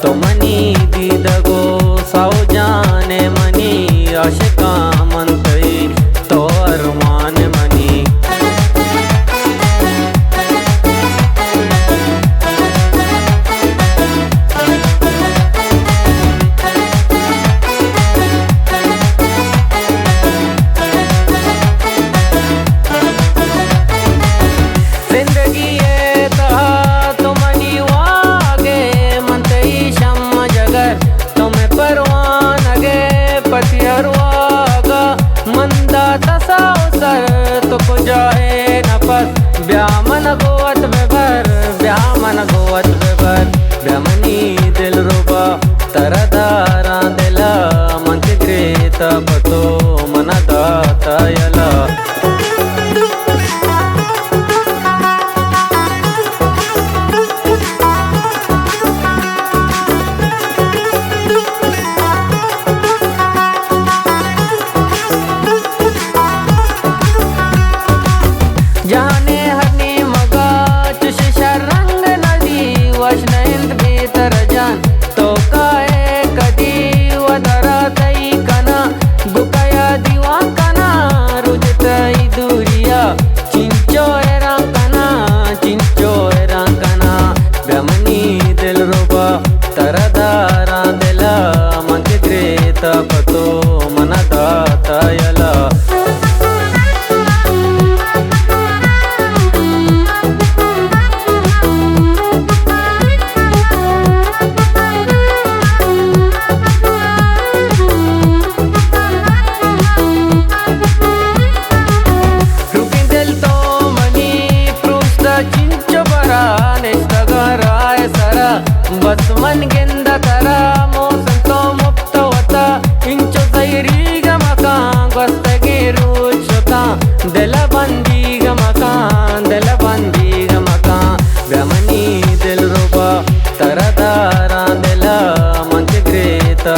तो मनी दीदगो साव जाने मनी आशिका मनतई तो अरमान मनी तो को जाए नफस ब्यामन गोवत बेबर ब्यामन गोवत बेबर ब्यामनी दिल रुबा तरदारा दिला मंत ग्रेत पतो मन दाता यला जाने हरनी मगा चुश शरंग नदी वशनंद भीतर जान तो काए कदी वदरा दई कना बुकाया दीवा कना रुजतई दूरिया चिंचो एरा कना ब्रह्मनी दिल रुबा तरदारा दिला मंत ग्रेता पतो मन दाता यला बस मन गिंद तरा मौसम तो मुक्त होता इंचो सैरी गमका गस्तगी रूचता दिल बंदी गमका ब्रह्मनी दिल रुबा तरदारा दिला मंच ग्रेता